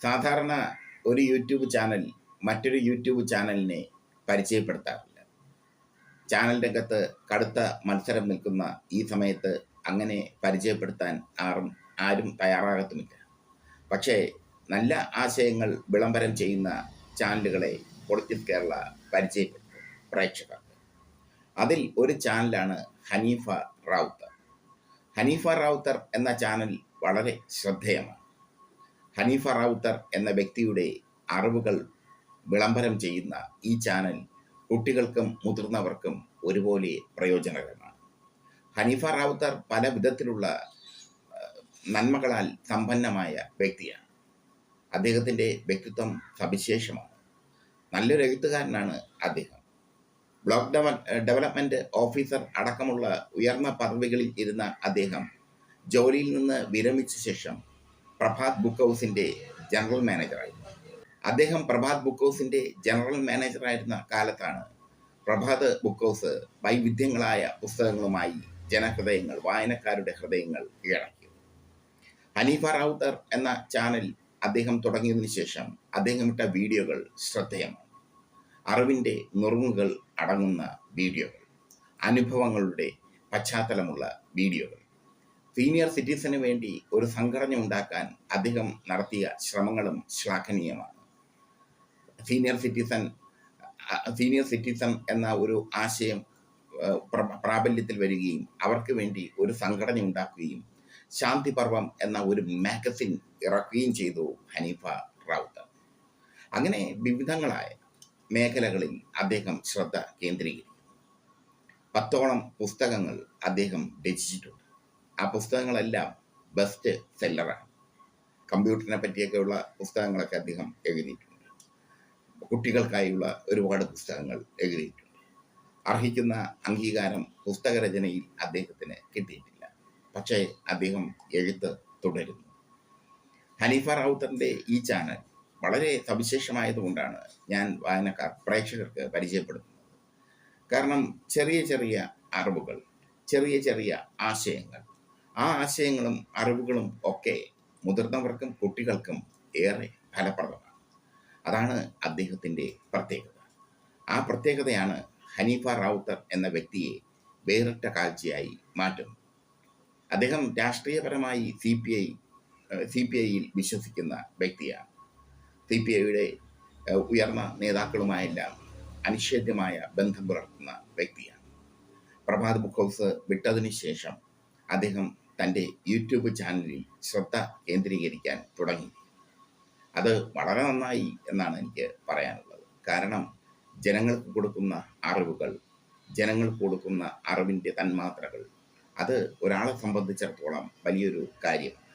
സാധാരണ ഒരു YouTube channel മറ്റൊരു യൂട്യൂബ് ചാനലിനെ പരിചയപ്പെടുത്താറില്ല. ചാനൽ രംഗത്ത് കടുത്ത മത്സരം നിൽക്കുന്ന ഈ സമയത്ത് അങ്ങനെ പരിചയപ്പെടുത്താൻ ആരും തയ്യാറാകത്തുമില്ല. പക്ഷേ നല്ല ആശയങ്ങൾ വിളംബരം ചെയ്യുന്ന ചാനലുകളെ പൊളിറ്റിക്സ് കേരള പരിചയപ്പെടുത്തും പ്രേക്ഷകർക്ക്. അതിൽ ഒരു ചാനലാണ് ഹനീഫ റാവുത്തർ. ഹനീഫ റാവുത്തർ എന്ന ചാനൽ വളരെ ശ്രദ്ധേയമാണ്. ഹനീഫ റാവുത്തർ എന്ന വ്യക്തിയുടെ അറിവുകൾ വിളംബരം ചെയ്യുന്ന ഈ ചാനൽ കുട്ടികൾക്കും മുതിർന്നവർക്കും ഒരുപോലെ പ്രയോജനകരമാണ്. ഹനീഫ റാവുത്തർ പല വിധത്തിലുള്ള നന്മകളാൽ സമ്പന്നമായ വ്യക്തിയാണ്. അദ്ദേഹത്തിൻ്റെ വ്യക്തിത്വം സവിശേഷമാണ്. നല്ലൊരു എഴുത്തുകാരനാണ് അദ്ദേഹം. ബ്ലോക്ക് ഡെവലപ്മെൻറ്റ് ഓഫീസർ അടക്കമുള്ള ഉയർന്ന പദവികളിൽ ഇരുന്ന അദ്ദേഹം ജോലിയിൽ നിന്ന് വിരമിച്ച ശേഷം പ്രഭാത് ബുക്ക് ഹൗസിൻ്റെ ജനറൽ മാനേജറായിരുന്നു. അദ്ദേഹം പ്രഭാത് ബുക്ക് ഹൗസിൻ്റെ ജനറൽ മാനേജറായിരുന്ന കാലത്താണ് പ്രഭാത് ബുക്ക് ഹൗസ് വൈവിധ്യങ്ങളായ പുസ്തകങ്ങളുമായി ജനഹൃദയങ്ങൾ, വായനക്കാരുടെ ഹൃദയങ്ങൾ കീഴടക്കിയത്. ഹനീഫ റാവുത്തർ എന്ന ചാനൽ അദ്ദേഹം തുടങ്ങിയതിനു ശേഷം അദ്ദേഹം ഇട്ട വീഡിയോകൾ ശ്രദ്ധേയമാണ്. അറിവിൻ്റെ നുറുങ്ങുകൾ അടങ്ങുന്ന വീഡിയോകൾ, അനുഭവങ്ങളുടെ പശ്ചാത്തലമുള്ള വീഡിയോകൾ. സീനിയർ സിറ്റിസന് വേണ്ടി ഒരു സംഘടന ഉണ്ടാക്കാൻ അദ്ദേഹം നടത്തിയ ശ്രമങ്ങളും ശ്ലാഘനീയമാണ്. സീനിയർ സിറ്റിസൺ എന്ന ഒരു ആശയം പ്രാബല്യത്തിൽ വരികയും അവർക്ക് വേണ്ടി ഒരു സംഘടന ഉണ്ടാക്കുകയും ശാന്തി പർവം എന്ന ഒരു മാഗസിൻ ഇറക്കുകയും ചെയ്തു ഹനീഫ റാവുത്തർ. അങ്ങനെ വിവിധങ്ങളായ മേഖലകളിൽ അദ്ദേഹം ശ്രദ്ധ കേന്ദ്രീകരിക്കും. 10ഓളം പുസ്തകങ്ങൾ അദ്ദേഹം രചിച്ചിട്ടുണ്ട്. ആ പുസ്തകങ്ങളെല്ലാം ബെസ്റ്റ് സെല്ലറാണ്. കമ്പ്യൂട്ടറിനെ പറ്റിയൊക്കെയുള്ള പുസ്തകങ്ങളൊക്കെ അദ്ദേഹം എഴുതിയിട്ടുണ്ട്. കുട്ടികൾക്കായുള്ള ഒരുപാട് പുസ്തകങ്ങൾ എഴുതിയിട്ടുണ്ട്. അർഹിക്കുന്ന അംഗീകാരം പുസ്തകരചനയിൽ അദ്ദേഹത്തിന് കിട്ടിയിട്ടില്ല. പക്ഷേ അദ്ദേഹം എഴുത്ത് തുടരുന്നു. ഹനീഫ റാവുത്തറിൻ്റെ ഈ ചാനൽ വളരെ സവിശേഷമായതുകൊണ്ടാണ് ഞാൻ പ്രേക്ഷകർക്ക് പരിചയപ്പെടുത്തുന്നത്. കാരണം ചെറിയ ചെറിയ അറിവുകൾ, ചെറിയ ചെറിയ ആശയങ്ങൾ, ആ ആശയങ്ങളും അറിവുകളും ഒക്കെ മുതിർന്നവർക്കും കുട്ടികൾക്കും ഏറെ ഫലപ്രദമാണ്. അതാണ് അദ്ദേഹത്തിൻ്റെ പ്രത്യേകത. ആ പ്രത്യേകതയാണ് ഹനീഫ റാവുത്തർ എന്ന വ്യക്തിയെ വേറിട്ട കാഴ്ചയായി മാറ്റുന്നത്. അദ്ദേഹം രാഷ്ട്രീയപരമായി സി പി ഐയിൽ വിശ്വസിക്കുന്ന വ്യക്തിയാണ്. സി പി ഐയുടെ ഉയർന്ന നേതാക്കളുമായെല്ലാം അനിഷേധ്യമായ ബന്ധം പുലർത്തുന്ന വ്യക്തിയാണ്. പ്രഭാത് ബുക്ക് ഹൗസ് വിട്ടതിന് ശേഷം അദ്ദേഹം തൻ്റെ യൂട്യൂബ് ചാനലിൽ ശ്രദ്ധ കേന്ദ്രീകരിക്കാൻ തുടങ്ങി. അത് വളരെ നന്നായി എന്നാണ് എനിക്ക് പറയാനുള്ളത്. കാരണം ജനങ്ങൾക്ക് കൊടുക്കുന്ന അറിവുകൾ, ജനങ്ങൾക്ക് കൊടുക്കുന്ന അറിവിൻ്റെ തന്മാത്രകൾ, അത് ഒരാളെ സംബന്ധിച്ചിടത്തോളം വലിയൊരു കാര്യമാണ്.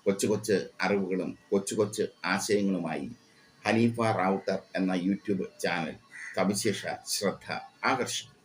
കൊച്ചു അറിവുകളും കൊച്ചു ആശയങ്ങളുമായി ഹനീഫ റാവുത്തർ എന്ന യൂട്യൂബ് ചാനൽ സവിശേഷ ശ്രദ്ധ ആകർഷിക്കും.